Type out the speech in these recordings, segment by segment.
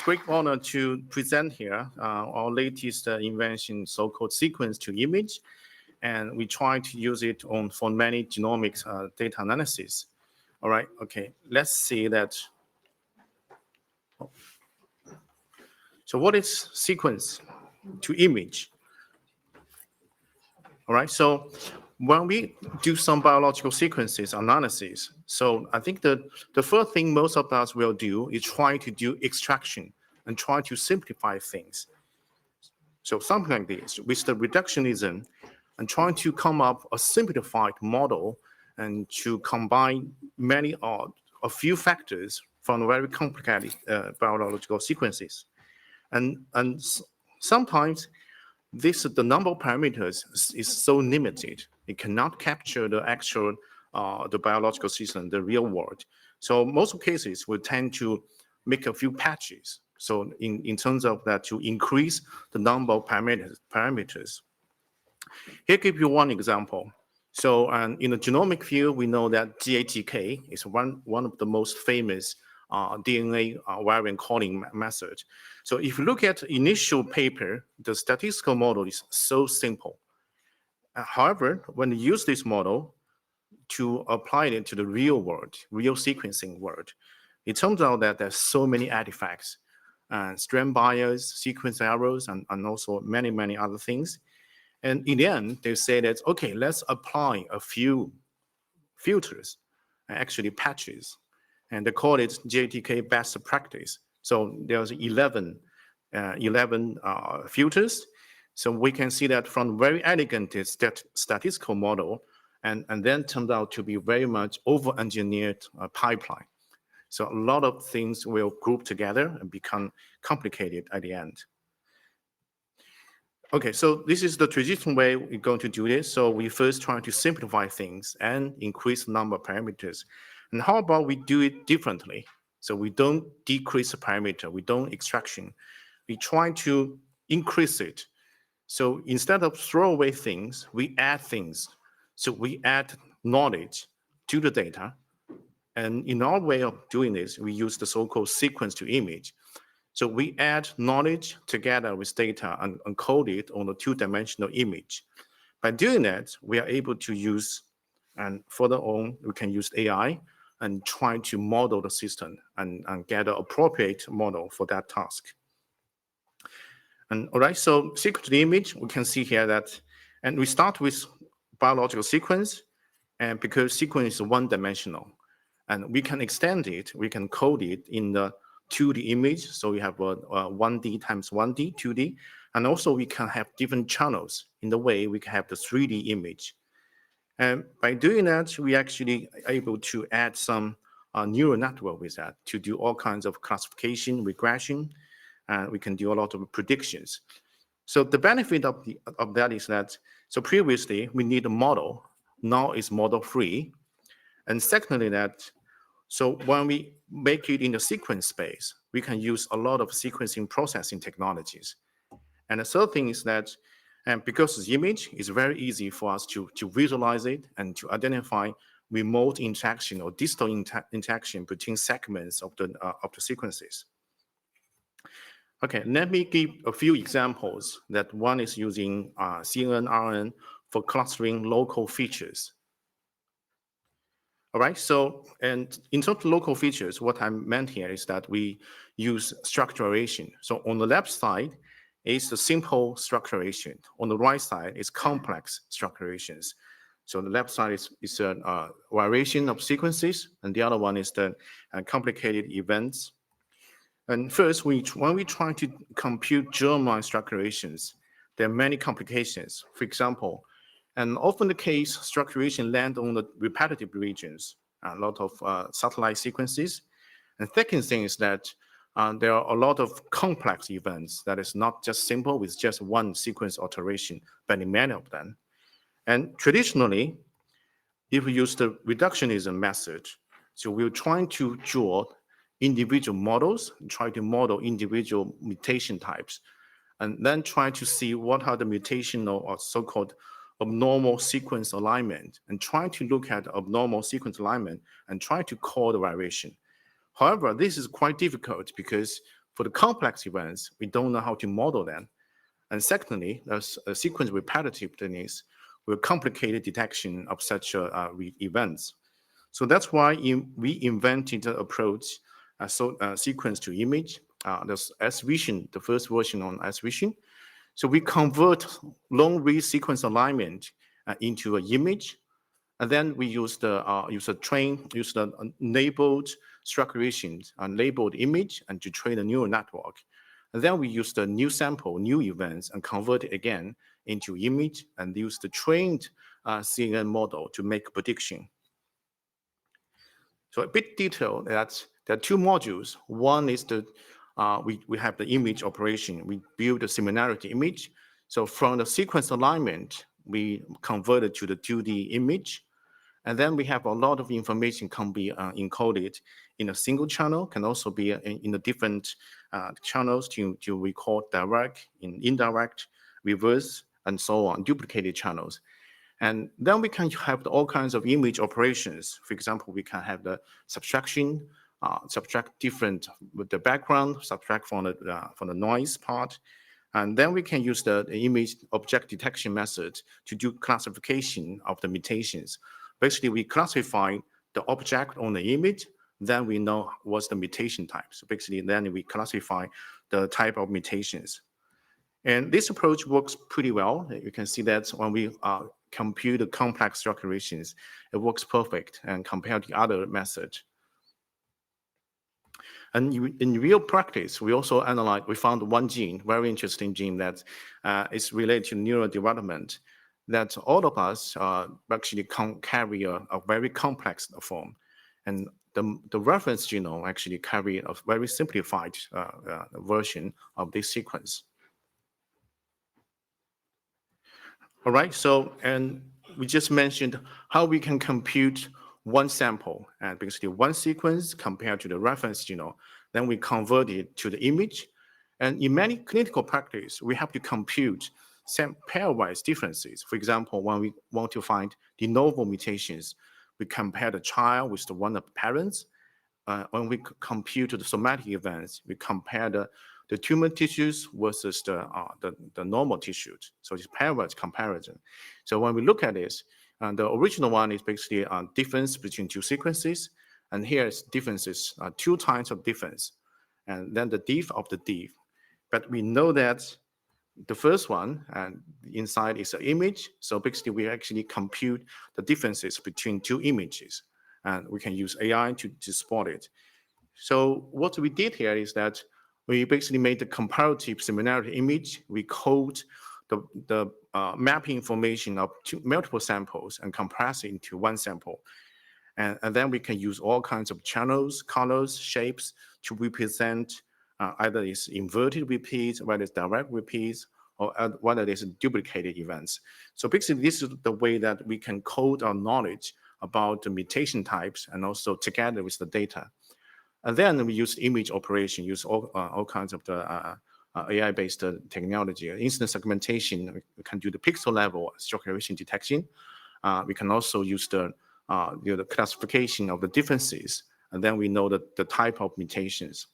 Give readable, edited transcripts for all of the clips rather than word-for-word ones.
great honor to present here our latest invention, so-called Seq2Image, and we try to use it for many genomics data analysis. All right, okay, let's see that. So what is Seq2Image? All right, so when we do some biological sequences analysis, so I think the first thing most of us will do is try to do extraction and try to simplify things. So something like this, with the reductionism, and trying to come up a simplified model and to combine a few factors from very complicated biological sequences. And sometimes the number of parameters is so limited, it cannot capture the actual, the biological system, the real world. So most cases we tend to make a few patches. So in terms of that, to increase the number of parameters. Here, give you one example. So in the genomic field, we know that GATK is one of the most famous DNA variant calling method. So if you look at the initial paper, the statistical model is so simple. However, when you use this model to apply it to the real world, real sequencing world, it turns out that there's so many artifacts, strand bias, sequence errors, and also many, many other things. And in the end, they say that, okay, let's apply a few filters, actually patches, and they call it GATK best practice. So there's 11 filters. So we can see that from very elegant statistical model, and then turned out to be very much over-engineered pipeline. So a lot of things will group together and become complicated at the end. Okay, so this is the traditional way we're going to do this. So we first try to simplify things and increase the number of parameters. And how about we do it differently? So we don't decrease the parameter, we don't extraction. We try to increase it. So instead of throw away things, we add things. So we add knowledge to the data. And in our way of doing this, we use the so-called Seq2Image. So we add knowledge together with data and encode it on a two-dimensional image. By doing that, we are able to use, and further on, we can use AI and try to model the system and get an appropriate model for that task. And all right, so Seq2Image, we can see here that, and we start with biological sequence, and because sequence is one-dimensional, and we can extend it, we can code it in the 2D image. So we have a 1D times 1D, 2D. And also we can have different channels in the way we can have the 3D image. And by doing that, we actually are able to add some neural network with that to do all kinds of classification, regression, and we can do a lot of predictions. So the benefit of that is that, so previously we need a model, now it's model free. And secondly, that, so when we make it in the sequence space, we can use a lot of sequencing processing technologies. And the third thing is that, and because the image is very easy for us to visualize it and to identify remote interaction or distal interaction between segments of the sequences. Okay, let me give a few examples. That one is using CNN, RNN for clustering local features. All right, so, and in terms of local features, what I meant here is that we use structuration. So on the left side is the simple structuration. On the right side is complex structurations. So the left side is a variation of sequences, and the other one is the complicated events. And first, when we try to compute germline structurations, there are many complications. For example, and often the case, structuration land on the repetitive regions, a lot of satellite sequences. And second thing is that there are a lot of complex events that is not just simple with just one sequence alteration, but in many of them. And traditionally, if we use the reductionism method, so we're trying to draw individual models, try to model individual mutation types, and then try to see what are the mutational or so-called abnormal sequence alignment, and try to look at abnormal sequence alignment and try to call the variation. However, this is quite difficult because For the complex events, we don't know how to model them. And secondly, there's a sequence repetitiveness will complicate detection of such events. So that's why we invented the approach, sequence to image. There's S-Vision, the first version on S-Vision. So we convert long-read sequence alignment into an image, and then we use the labeled structuration and labeled image and to train a neural network. And then we use the new sample, new events, and convert it again into image and use the trained CNN model to make prediction. So a bit detailed that there are two modules. One is the we have the image operation. We build a similarity image. So from the sequence alignment, we convert it to the 2D image. And then we have a lot of information can be encoded in a single channel, can also be in the different channels to record direct, indirect, reverse, and so on, duplicated channels. And then we can have all kinds of image operations. For example, we can have the subtraction, subtract different with the background, subtract from the noise part. And then we can use the image object detection method to do classification of the mutations. Basically, we classify the object on the image, then we know what's the mutation type. So basically, then we classify the type of mutations. And this approach works pretty well. You can see that when we compute the complex structurations, it works perfect and compared to other methods. And in real practice, we also analyzed, we found one gene, very interesting gene that is related to neural development, that all of us actually carry a very complex form. And the reference genome actually carry a very simplified version of this sequence. All right, so, and we just mentioned how we can compute one sample and basically one sequence compared to the reference genome. Then we convert it to the image. And in many clinical practice, we have to compute some pairwise differences. For example, when we want to find de novo mutations, we compare the child with the one of the parents. When we compute the somatic events, we compare the tumor tissues versus the normal tissues. So it's pairwise comparison. So when we look at this, the original one is basically a difference between two sequences. And here is differences, two times of difference. And then the diff of the diff. But we know that the first one, and inside is an image. So basically, we actually compute the differences between two images. And we can use AI to spot it. So what we did here is that we basically made the comparative similarity image. We code the mapping information of multiple samples and compress it into one sample. And then we can use all kinds of channels, colors, shapes to represent either it's inverted repeats, whether it's direct repeats, or whether it's duplicated events. So basically, this is the way that we can code our knowledge about the mutation types and also together with the data. And then we use image operation, use all kinds of the AI-based technology. Instant segmentation, we can do the pixel level structuration detection. We can also use the classification of the differences, and then we know the type of mutations.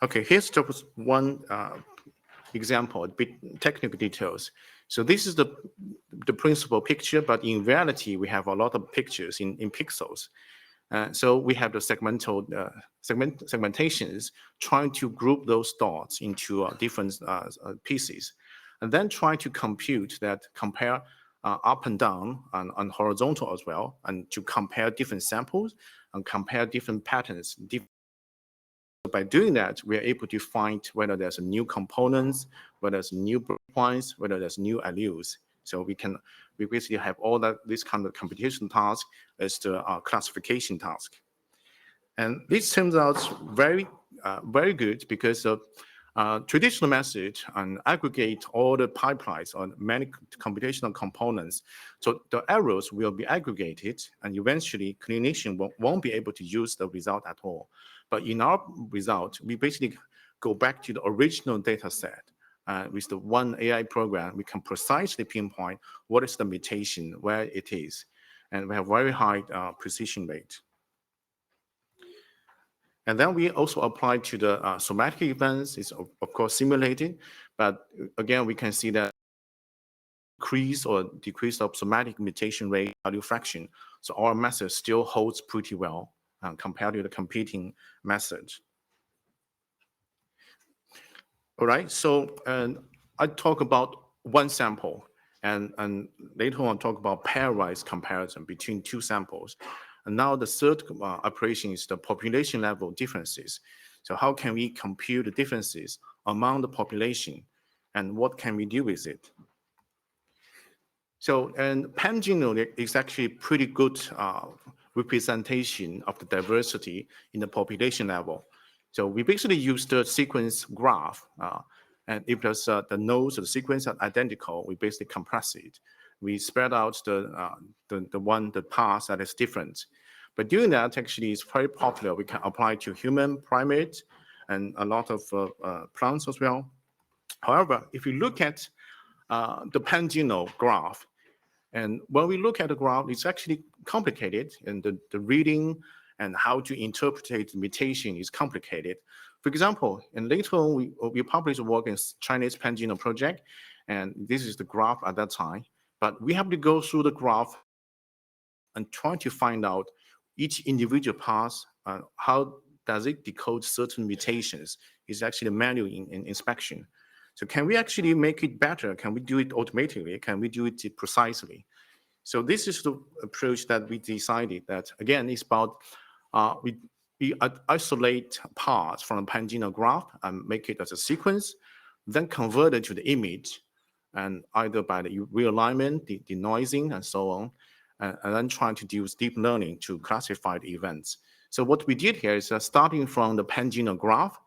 Okay, here's just one example, a bit technical details. So this is the principal picture, but in reality, we have a lot of pictures in pixels. So we have the segmentations, trying to group those dots into different pieces, and then try to compute that, compare up and down and horizontal as well, and to compare different samples and compare different patterns. By doing that, we are able to find whether there's a new components, whether there's new breakpoints, whether there's new alleles. So we basically have all this kind of computational task as the classification task. And this turns out very good because of traditional method and aggregate all the pipelines on many computational components. So the errors will be aggregated, and eventually clinician won't be able to use the result at all. But in our result, we basically go back to the original data set. With the one AI program, we can precisely pinpoint what is the mutation, where it is. And we have very high precision rate. And then we also apply to the somatic events. It's of course simulated, but again, we can see that increase or decrease of somatic mutation rate value fraction. So our method still holds pretty well compared to the competing methods. All right, so I talk about one sample, and later on talk about pairwise comparison between two samples. And now the third operation is the population level differences. So how can we compute the differences among the population, and what can we do with it? So, and pan-genome is actually pretty good representation of the diversity in the population level. So we basically use the sequence graph, and if there's the nodes of the sequence are identical, we basically compress it. We spread out the path that is different. But doing that actually is very popular. We can apply to human, primates, and a lot of plants as well. However, if you look at the pan-genome graph, and when we look at the graph, it's actually complicated, and the reading and how to interpret the mutation is complicated. For example, and later on, we published work in Chinese pan-genome project, and this is the graph at that time. But we have to go through the graph and try to find out each individual path, how does it decode certain mutations. It's actually a manual inspection. So can we actually make it better? Can we do it automatically? Can we do it precisely? So this is the approach that we decided that, again, it's about we isolate parts from a pan-genome graph and make it as a sequence, then convert it to the image, and either by the realignment, the denoising, and so on, and then trying to use deep learning to classify the events. So what we did here is starting from the pan-genome graph,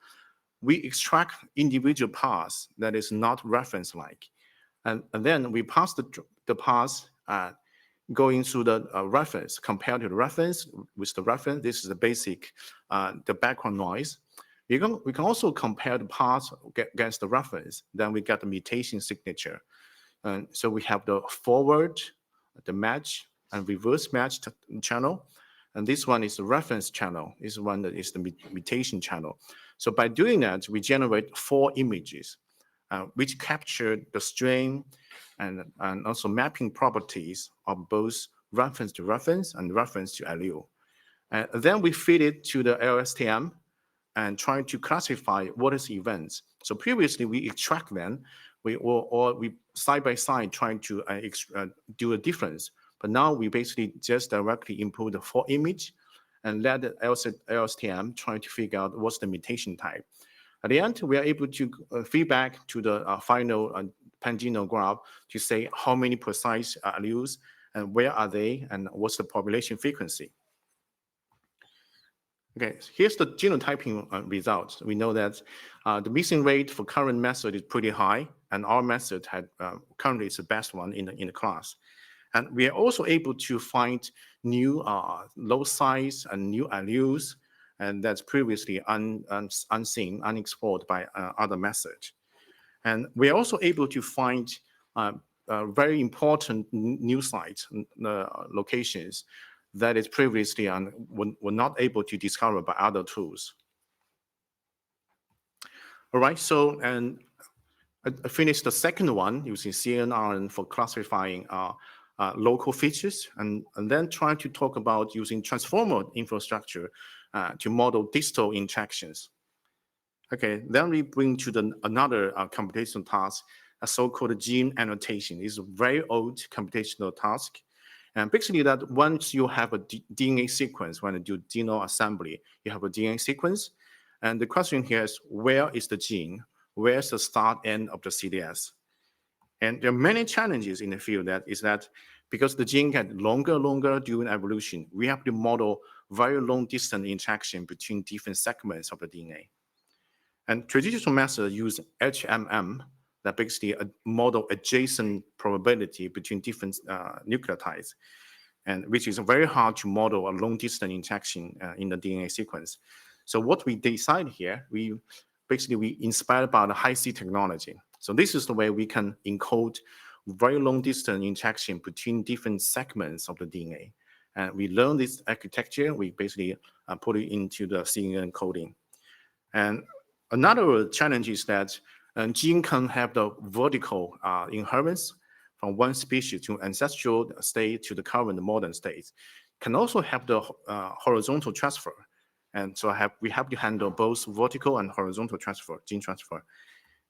we extract individual paths that is not reference-like. And then we pass the paths going through the reference, compared to the reference with the reference. This is the basic, the background noise. We can also compare the paths against the reference. Then we get the mutation signature. And so we have the forward, the match, and reverse match channel. And this one is the reference channel. This one that is the mutation channel. So by doing that, we generate 4 images, which capture the strain and also mapping properties of both reference to reference and reference to allele. And then we feed it to the LSTM and try to classify what is events. So previously we extract them, we side by side trying to do a difference. But now we basically just directly input the 4 image and let the LSTM try to figure out what's the mutation type. At the end, we are able to feedback to the final pan-genome graph to say how many precise alleles and where are they and what's the population frequency. Okay, here's the genotyping results. We know that the missing rate for current method is pretty high, and our method currently is the best one in the class. And we are also able to find new low size and new alleles, and that's previously unseen, unexplored by other methods. And we are also able to find very important new sites, locations that is previously were not able to discover by other tools. All right, so and I finished the second one using CNN for classifying local features, and then trying to talk about using transformer infrastructure to model distal interactions. Okay, then we bring to another computational task, a so-called gene annotation. It's a very old computational task. And basically that once you have a DNA sequence, when you do genome assembly, you have a DNA sequence. And the question here is, where is the gene? Where's the start end of the CDS? And there are many challenges in the field that because the gene gets longer during evolution, we have to model very long distance interaction between different segments of the DNA. And traditional methods use HMM, that basically model adjacent probability between different nucleotides, and which is very hard to model a long distance interaction in the DNA sequence. So what we decide here, we inspired by the high-C technology. So this is the way we can encode very long distance interaction between different segments of the DNA. And we learn this architecture, we basically put it into the CNN coding. And another challenge is that gene can have the vertical inheritance from one species to ancestral state to the current modern state. Can also have the horizontal transfer. And so we have to handle both vertical and horizontal transfer, gene transfer.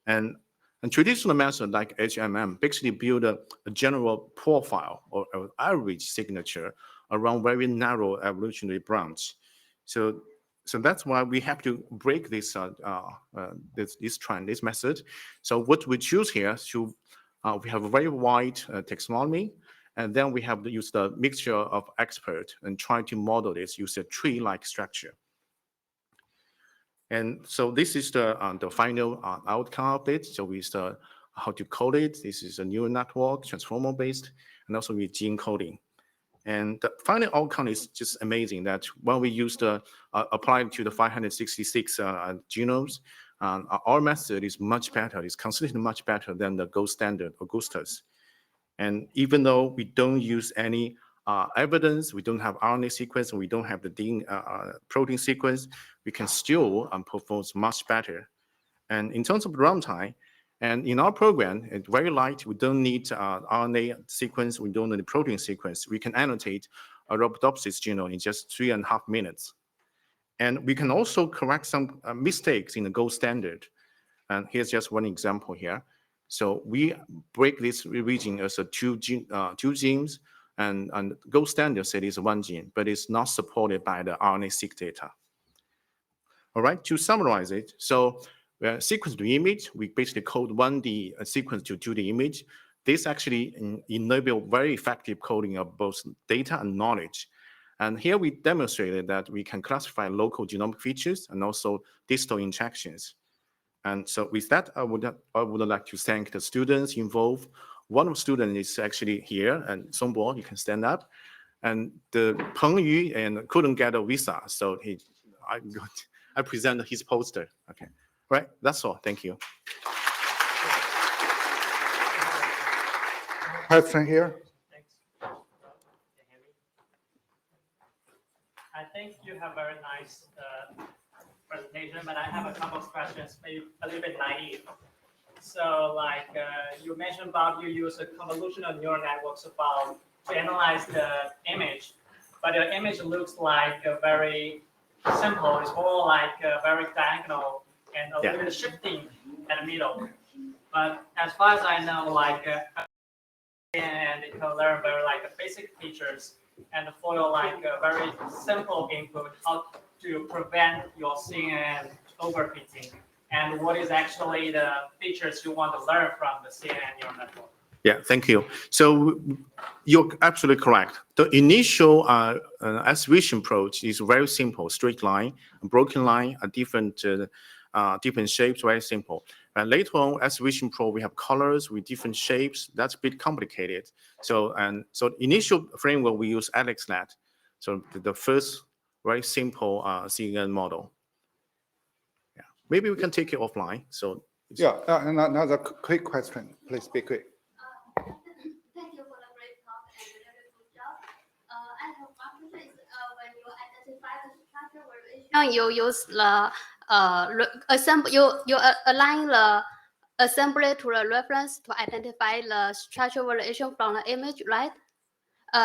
And traditional method like HMM basically build a general profile or average signature around very narrow evolutionary branch. So that's why we have to break this this trend, this method. So what we choose here, we have a very wide taxonomy, and then we have to use the mixture of expert and try to model this, use a tree-like structure. And so this is the final outcome of it. So we start how to code it. This is a neural network, transformer-based, and also with gene coding. And the final outcome is just amazing that when we use applied to the 566 genomes, our method is much better. It's considered much better than the gold standard, Augustus. And even though we don't use any evidence, we don't have RNA sequence, we don't have the protein sequence, we can still perform much better. And in terms of runtime, and in our program, it's very light. We don't need RNA sequence. We don't need the protein sequence. We can annotate a Rhabdopsis genome in just 3.5 minutes. And we can also correct some mistakes in the gold standard. And here's just one example here. So we break this region as two genes, and gold standard said it's one gene, but it's not supported by the RNA-seq data. All right, to summarize it, so sequence to image, we basically code 1D sequence to 2D image. This actually enables very effective coding of both data and knowledge. And here we demonstrated that we can classify local genomic features and also distal interactions. And so with that, I would like to thank the students involved. One of the students is actually here, and Songbo, you can stand up. And the Peng Yu and couldn't get a visa, so I presented his poster. Okay, right, that's all. Thank you. Question here. Thanks. I think you have very nice presentation, but I have a couple of questions, maybe a little bit naive. So, like you mentioned about you use a convolutional neural networks to analyze the image, but your image looks like very simple. It's more like very diagonal and a little bit shifting at the middle. But as far as I know, like and it can learn very like basic features and for your like very simple input, how to prevent your CNN overfitting, and what is actually the features you want to learn from the CNN neural network. Yeah, thank you. So you're absolutely correct. The initial S-vision approach is very simple: straight line, a broken line, a different shapes, very simple. And later on, S-vision Pro, we have colors with different shapes. That's a bit complicated. So initial framework we use AlexNet. So the first very simple CNN model. Yeah, maybe we can take it offline. So yeah, another quick question. Please be quick. Thank you for the great talk and the beautiful job. I have one question. When you identify the structure variation, you use the you align the assembly to the reference to identify the structure variation from the image, right?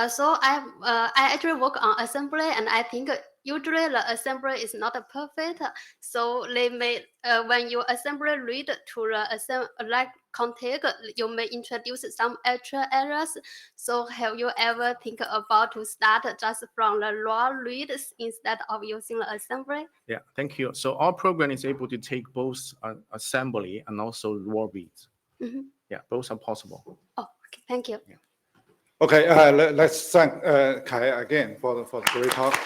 So I actually work on assembly, and I think usually the assembly is not perfect. So they may when you assembly read to the like context, you may introduce some extra errors. So have you ever think about to start just from the raw reads instead of using the assembly? yeah, thank you. So our program is able to take both assembly and also raw reads. Mm-hmm. Yeah, both are possible. Oh, okay, thank you. Yeah. Okay, let's thank Kai again for the great talk.